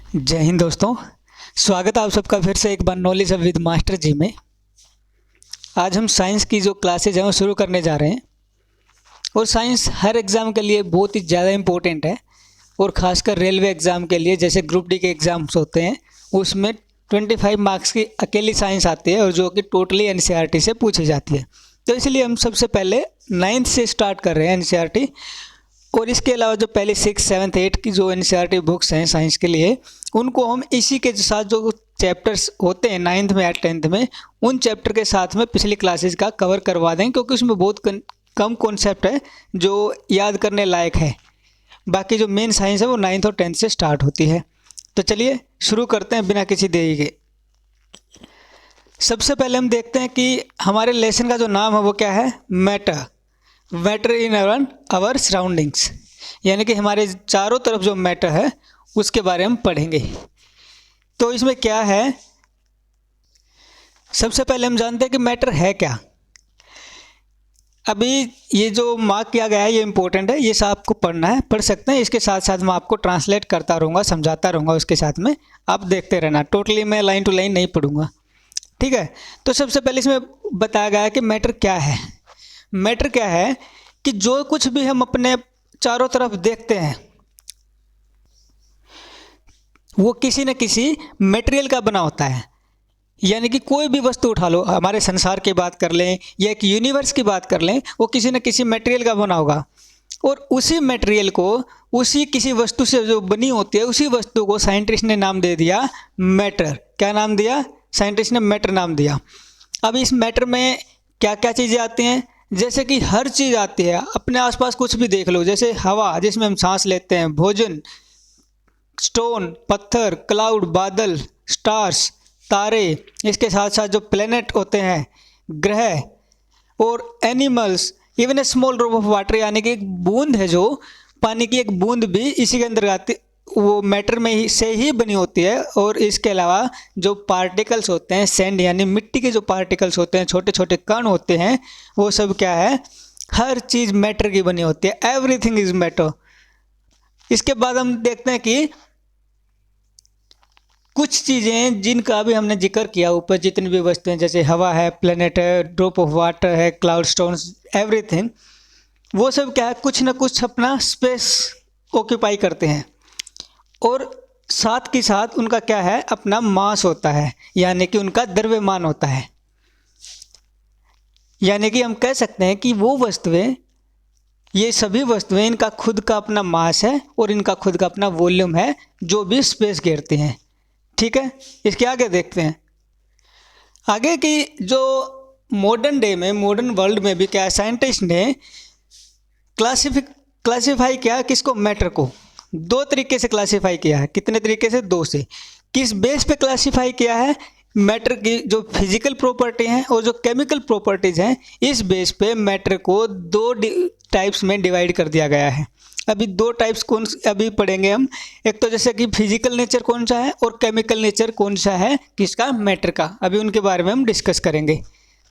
जय हिंद दोस्तों। स्वागत है आप सबका फिर से एक बार नॉलेज विद मास्टर जी में। आज हम साइंस की जो क्लासेज हैं वो शुरू करने जा रहे हैं और साइंस हर एग्ज़ाम के लिए बहुत ही ज़्यादा इम्पोर्टेंट है और ख़ासकर रेलवे एग्ज़ाम के लिए, जैसे ग्रुप डी के एग्ज़ाम्स होते हैं उसमें 25 मार्क्स की अकेली साइंस आती है और जो कि टोटली एनसीईआरटी से पूछी जाती है। तो इसलिए हम सबसे पहले 9th से स्टार्ट कर रहे हैं एनसीईआरटी। और इसके अलावा जो पहले 6, 7, 8 की जो एनसीईआरटी बुक्स हैं साइंस के लिए, उनको हम इसी के साथ जो चैप्टर्स होते हैं 9th में या 10th में, उन चैप्टर के साथ में पिछली क्लासेस का कवर करवा दें, क्योंकि उसमें बहुत कम कॉन्सेप्ट है जो याद करने लायक है। बाकी जो मेन साइंस है वो 9th और 10th से स्टार्ट होती है। तो चलिए शुरू करते हैं बिना किसी देरी के। सबसे पहले हम देखते हैं कि हमारे लेसन का जो नाम है वो क्या है, matter. Matter in our surroundings, यानी कि हमारे चारों तरफ जो मैटर है उसके बारे में पढ़ेंगे। तो इसमें क्या है, सबसे पहले हम जानते हैं कि मैटर है क्या। अभी ये जो मार्क किया गया है ये इंपॉर्टेंट है, ये सब आपको पढ़ना है, पढ़ सकते हैं। इसके साथ साथ मैं आपको ट्रांसलेट करता रहूँगा, समझाता रहूँगा उसके साथ में, आप देखते रहना। टोटली मैं लाइन टू लाइन नहीं पढ़ूँगा, ठीक है। तो सबसे पहले इसमें बताया गया है कि मैटर क्या है। मैटर क्या है कि जो कुछ भी हम अपने चारों तरफ देखते हैं वो किसी न किसी मटेरियल का बना होता है। यानी कि कोई भी वस्तु उठा लो, हमारे संसार की बात कर लें या एक यूनिवर्स की बात कर लें, वो किसी न किसी मटेरियल का बना होगा। और उसी मटेरियल को, उसी किसी वस्तु से जो बनी होती है, उसी वस्तु को साइंटिस्ट ने नाम दे दिया मैटर। क्या नाम दिया? साइंटिस्ट ने मैटर नाम दिया। अब इस मैटर में क्या क्या चीज़ें आती हैं, जैसे कि हर चीज़ आती है। अपने आसपास कुछ भी देख लो, जैसे हवा जिसमें हम सांस लेते हैं, भोजन, स्टोन, पत्थर, क्लाउड, बादल, स्टार्स, तारे, इसके साथ साथ जो प्लेनेट होते हैं, ग्रह, और animals, even a small drop of water, यानी कि एक बूंद है, जो पानी की एक बूंद भी इसी के अंदर आती, वो मैटर में ही से ही बनी होती है। और इसके अलावा जो पार्टिकल्स होते हैं, सैंड यानी मिट्टी के जो पार्टिकल्स होते हैं, छोटे छोटे कण होते हैं, वो सब क्या है, हर चीज़ मैटर की बनी होती है। Everything is matter. इसके बाद हम देखते हैं कि कुछ चीज़ें जिनका भी हमने जिक्र किया ऊपर, जितनी भी वस्तुएं, जैसे हवा है, प्लेनेट है, ड्रॉप ऑफ वाटर है, क्लाउड, स्टोन्स, एवरीथिंग, वो सब क्या है, कुछ ना कुछ अपना स्पेस ऑक्यूपाई करते हैं। और साथ के साथ उनका क्या है, अपना मास होता है, यानी कि उनका द्रव्यमान होता है। यानी कि हम कह सकते हैं कि वो वस्तुएं, ये सभी वस्तुएं, इनका खुद का अपना मास है और इनका खुद का अपना वॉल्यूम है, जो भी स्पेस घेरते हैं, ठीक है। इसके आगे देखते हैं, आगे की जो मॉडर्न डे में, मॉडर्न वर्ल्ड में भी क्या है, साइंटिस्ट ने क्लासिफाई किया किसको, मैटर को। दो तरीके से क्लासिफाई किया है। कितने तरीके से? दो से। किस बेस पे क्लासिफाई किया है? मैटर की जो फिजिकल प्रॉपर्टी हैं और जो केमिकल प्रॉपर्टीज़ हैं, इस बेस पे मैटर को दो टाइप्स में डिवाइड कर दिया गया है। अभी दो टाइप्स कौन अभी पढ़ेंगे हम। एक तो जैसे कि फिजिकल नेचर कौन सा है और केमिकल नेचर कौन सा है, किसका, मैटर का। अभी उनके बारे में हम डिस्कस करेंगे।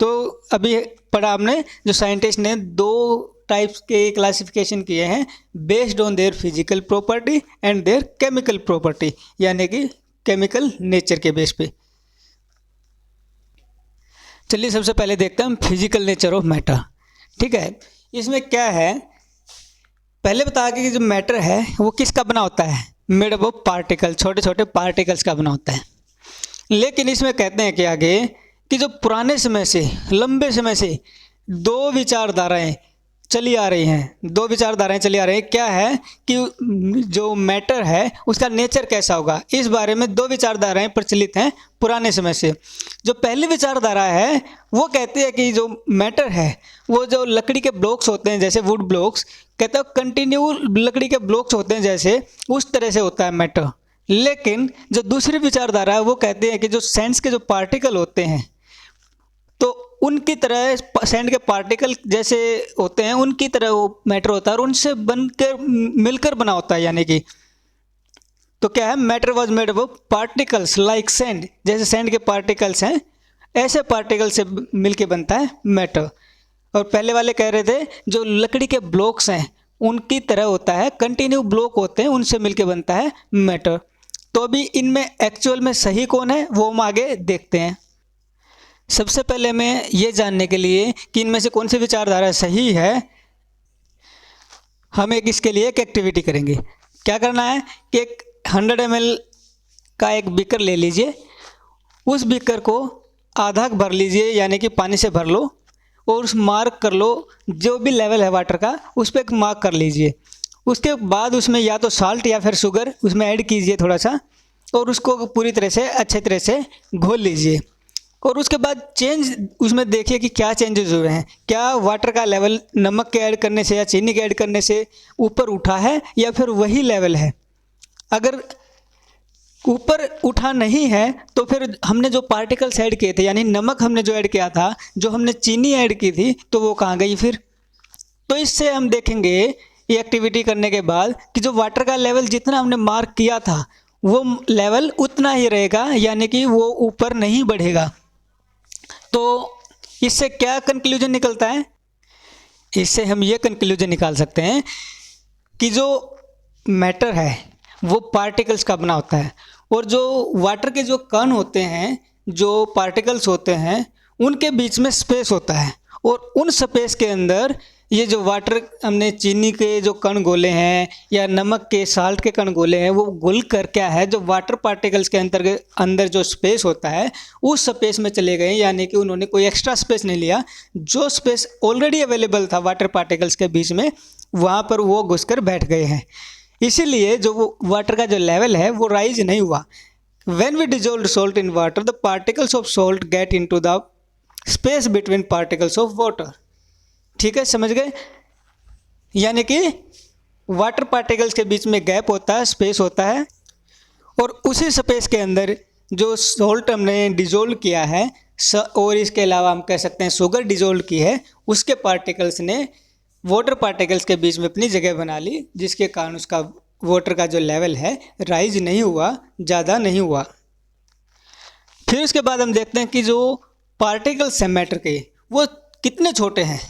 तो अभी पढ़ा हमने, जो साइंटिस्ट ने दो टाइप्स के क्लासिफिकेशन किए हैं based on their physical property and there chemical property, यानी कि केमिकल नेचर के बेस पे। चलिए सबसे पहले देखते हैं हम फिजिकल नेचर ऑफ मैटर, ठीक है। इसमें क्या है, पहले बता के कि जो मैटर है वो किसका बना होता है, मेड अप ऑफ पार्टिकल, छोटे छोटे पार्टिकल्स का बना होता है। लेकिन इसमें कहते हैं कि आगे कि जो पुराने समय से, लंबे समय से दो विचारधाराएं चली आ रही हैं। क्या है कि जो मैटर है उसका नेचर कैसा होगा, इस बारे में दो विचारधाराएं प्रचलित हैं पुराने समय से। जो पहली विचारधारा है वो कहती है कि जो मैटर है वो जो लकड़ी के ब्लॉक्स होते हैं, जैसे वुड ब्लॉक्स, कहते हैं कंटिन्यू लकड़ी के ब्लॉक्स होते हैं जैसे, उस तरह से होता है मैटर। लेकिन जो दूसरी विचारधारा है वो कहती है कि जो सैंड्स के जो पार्टिकल होते हैं, तो उनकी तरह, सैंड के पार्टिकल जैसे होते हैं उनकी तरह वो मैटर होता है और उनसे बनकर मिलकर बना होता है। यानी कि तो क्या है, matter was made of particles like sand, जैसे सैंड के पार्टिकल्स हैं ऐसे पार्टिकल से मिलके बनता है मैटर। और पहले वाले कह रहे थे जो लकड़ी के ब्लॉक्स हैं उनकी तरह होता है, कंटिन्यू ब्लॉक होते हैं, उनसे मिलके बनता है मैटर। तो अभी इनमें एक्चुअल में सही कौन है वो हम आगे देखते हैं। सबसे पहले हमें ये जानने के लिए कि इनमें से कौन सी विचारधारा सही है, हम एक इसके लिए एक एक्टिविटी करेंगे। क्या करना है कि एक 100 ml का एक बीकर ले लीजिए, उस बीकर को आधा भर लीजिए, यानी कि पानी से भर लो, और उस मार्क कर लो जो भी लेवल है वाटर का, उस पर एक मार्क कर लीजिए। उसके बाद उसमें या तो साल्ट या फिर शुगर उसमें ऐड कीजिए थोड़ा सा, और उसको पूरी तरह से अच्छे तरह से घोल लीजिए। और उसके बाद चेंज उसमें देखिए कि क्या चेंजेस हुए हैं, क्या वाटर का लेवल नमक के ऐड करने से या चीनी के ऐड करने से ऊपर उठा है या फिर वही लेवल है। अगर ऊपर उठा नहीं है तो फिर हमने जो पार्टिकल्स ऐड किए थे, यानी नमक हमने जो ऐड किया था, जो हमने चीनी ऐड की थी, तो वो कहाँ गई फिर। तो इससे हम देखेंगे ये एक्टिविटी करने के बाद कि जो वाटर का लेवल जितना हमने मार्क किया था वो लेवल उतना ही रहेगा, यानी कि वो ऊपर नहीं बढ़ेगा। तो इससे क्या कंक्लूजन निकलता है, इससे हम ये कंक्लूजन निकाल सकते हैं कि जो मैटर है वो पार्टिकल्स का बना होता है, और जो वाटर के जो कण होते हैं, जो पार्टिकल्स होते हैं, उनके बीच में स्पेस होता है, और उन स्पेस के अंदर ये जो वाटर हमने चीनी के जो कण गोले हैं या नमक के साल्ट के कण गोले हैं, वो घुल कर क्या है, जो वाटर पार्टिकल्स के अंदर जो स्पेस होता है उस स्पेस में चले गए, यानी कि उन्होंने कोई एक्स्ट्रा स्पेस नहीं लिया। जो स्पेस ऑलरेडी अवेलेबल था वाटर पार्टिकल्स के बीच में, वहाँ पर वो घुसकर बैठ गए हैं। इसीलिए जो वो वाटर का जो लेवल है वो राइज नहीं हुआ। When we dissolve salt in water, the particles of salt get into the space between particles of water। ठीक है, समझ गए। यानी कि वाटर पार्टिकल्स के बीच में गैप होता है, स्पेस होता है, और उसी स्पेस के अंदर जो सॉल्ट हमने डिजोल्व किया है, और इसके अलावा हम कह सकते हैं शुगर डिजोल्व की है, उसके पार्टिकल्स ने वाटर पार्टिकल्स के बीच में अपनी जगह बना ली, जिसके कारण उसका वाटर का जो लेवल है राइज नहीं हुआ, ज़्यादा नहीं हुआ। फिर उसके बाद हम देखते हैं कि जो पार्टिकल्स हैं मैटर के, वो कितने छोटे हैं,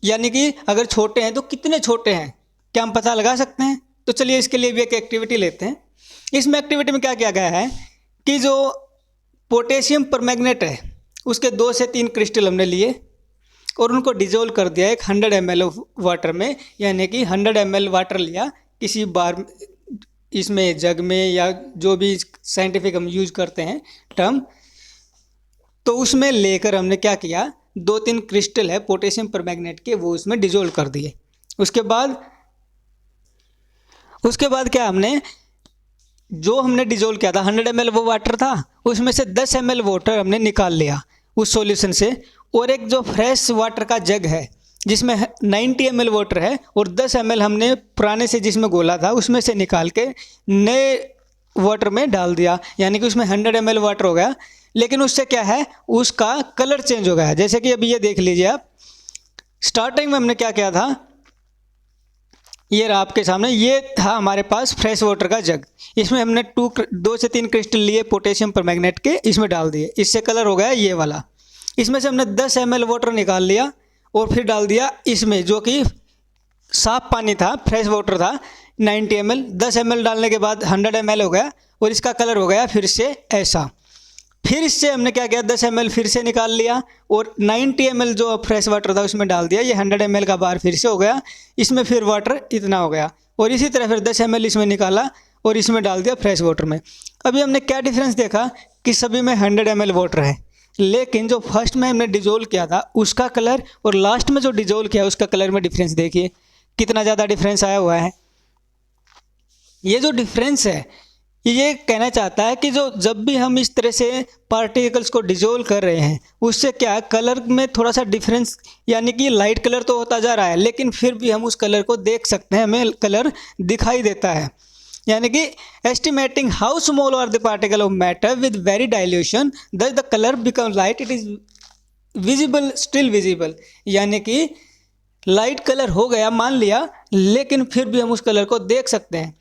यानी कि अगर छोटे हैं तो कितने छोटे हैं, क्या हम पता लगा सकते हैं। तो चलिए इसके लिए भी एक एक्टिविटी लेते हैं। इसमें एक्टिविटी में क्या किया गया है कि जो पोटेशियम परमैंगनेट है उसके 2 से 3 क्रिस्टल हमने लिए और उनको डिजोल्व कर दिया एक 100 ml ऑफ वाटर में, यानी कि 100 ml वाटर लिया किसी बार, इसमें जग में या जो भी साइंटिफिक हम यूज करते हैं टर्म, तो उसमें लेकर हमने क्या किया, 2-3 क्रिस्टल है पोटेशियम परमैंगनेट के, वो उसमें डिजोल्व कर दिए। उसके बाद क्या, हमने जो हमने डिजोल्व किया था 100 ml वो वाटर था, उसमें से 10 ml वाटर हमने निकाल लिया उस सॉल्यूशन से, और एक जो फ्रेश वाटर का जग है जिसमें 90 ml वाटर है और 10 ml हमने पुराने से जिसमें घोला था उसमें से निकाल के नए वाटर में डाल दिया, यानी कि उसमें 100 ml वाटर हो गया। लेकिन उससे क्या है, उसका कलर चेंज हो गया। जैसे कि अभी ये देख लीजिए आप, स्टार्टिंग में हमने क्या किया था, ये रहा आपके सामने, ये था हमारे पास फ्रेश वाटर का जग, इसमें हमने 2 से 3 क्रिस्टल लिए पोटेशियम परमैंगनेट के, इसमें डाल दिए, इससे कलर हो गया ये वाला। इसमें से हमने 10 ml वाटर निकाल लिया और फिर डाल दिया इसमें, जो कि साफ पानी था, फ्रेश वाटर था 90 ml। 10 ml डालने के बाद 100 ml हो गया और इसका कलर हो गया फिर से ऐसा। फिर इससे हमने क्या किया, 10 ml फिर से निकाल लिया और 90 ml जो फ्रेश वाटर था उसमें डाल दिया, ये 100 ml का बार फिर से हो गया, इसमें फिर वाटर इतना हो गया, और इसी तरह फिर 10 ml इसमें निकाला और इसमें डाल दिया फ्रेश वाटर में। अभी हमने क्या डिफरेंस देखा कि सभी में 100 ml वाटर है, लेकिन जो फर्स्ट में हमने डिजोल्व किया था उसका कलर और लास्ट में जो डिजोल्व किया उसका कलर में डिफरेंस देखिए कितना ज़्यादा डिफरेंस आया हुआ है। ये जो डिफरेंस है ये कहना चाहता है कि जो जब भी हम इस तरह से पार्टिकल्स को डिजोल्व कर रहे हैं उससे क्या कलर में थोड़ा सा डिफरेंस, यानी कि लाइट कलर तो होता जा रहा है लेकिन फिर भी हम उस कलर को देख सकते हैं, हमें कलर दिखाई देता है। यानी कि estimating how small are the particle of matter with very dilution thus the colour become light, it is visible still visible, यानी कि लाइट कलर हो गया मान लिया लेकिन फिर भी हम उस कलर को देख सकते हैं।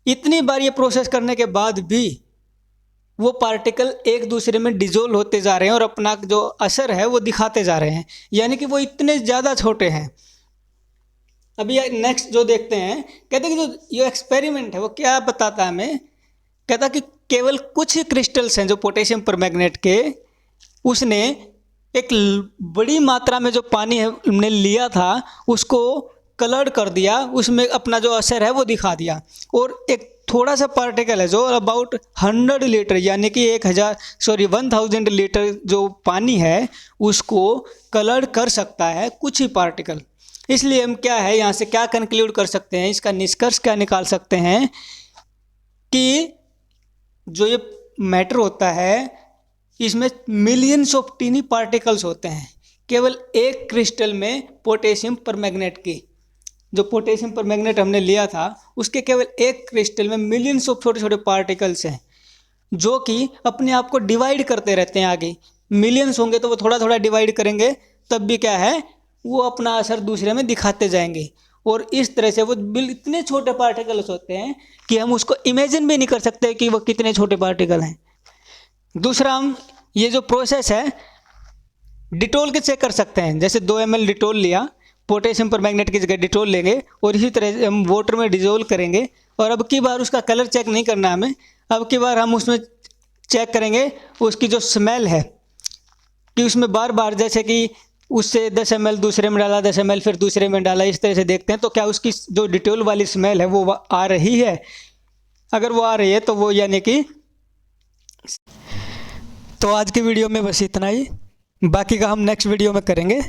इतनी बार ये प्रोसेस करने के बाद भी वो पार्टिकल एक दूसरे में डिजोल्व होते जा रहे हैं और अपना जो असर है वो दिखाते जा रहे हैं, यानी कि वो इतने ज़्यादा छोटे हैं। अभी नेक्स्ट जो देखते हैं, कहते हैं कि जो ये एक्सपेरिमेंट है वो क्या बताता है हमें, कहता कि केवल कुछ ही क्रिस्टल्स हैं जो पोटेशियम परमैंगनेट के, उसने एक बड़ी मात्रा में जो पानी है हमने लिया था उसको कलर्ड कर दिया, उसमें अपना जो असर है वो दिखा दिया। और एक थोड़ा सा पार्टिकल है जो अबाउट 100 लीटर यानी कि 1000 लीटर जो पानी है उसको कलर्ड कर सकता है कुछ ही पार्टिकल। इसलिए हम क्या है यहाँ से क्या कंक्लूड कर सकते हैं, इसका निष्कर्ष क्या निकाल सकते हैं कि जो ये मैटर होता है इसमें मिलियंस ऑफ टीनी पार्टिकल्स होते हैं। केवल एक क्रिस्टल में पोटेशियम परमैंगनेट की, जो पोटेशियम परमैंगनेट हमने लिया था उसके केवल एक क्रिस्टल में मिलियंस ऑफ छोटे छोटे पार्टिकल्स हैं जो कि अपने आप को डिवाइड करते रहते हैं। आगे मिलियंस होंगे तो वो थोड़ा थोड़ा डिवाइड करेंगे, तब भी क्या है वो अपना असर दूसरे में दिखाते जाएंगे। और इस तरह से वो इतने छोटे पार्टिकल्स होते हैं कि हम उसको इमेजिन भी नहीं कर सकते कि वो कितने छोटे पार्टिकल हैं। दूसरा, हम ये जो प्रोसेस है डिटोल के चेक कर सकते हैं। जैसे 2 ml डिटोल लिया, पोटेशियम परमैंगनेट की जगह डिटोल लेंगे और इसी तरह से हम वाटर में डिजोल्व करेंगे। और अब की बार उसका कलर चेक नहीं करना हमें, अब की बार हम उसमें चेक करेंगे उसकी जो स्मेल है कि उसमें बार बार जैसे कि उससे 10 ml दूसरे में डाला, 10 ml फिर दूसरे में डाला, इस तरह से देखते हैं तो क्या उसकी जो डिटोल वाली स्मेल है वो आ रही है। अगर वो आ रही है तो वो यानी कि। तो आज की वीडियो में बस इतना ही, बाकी का हम नेक्स्ट वीडियो में करेंगे।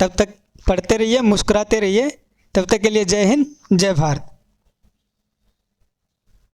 तब तक पढ़ते रहिए, मुस्कुराते रहिए। तब तक के लिए जय हिंद, जय भारत।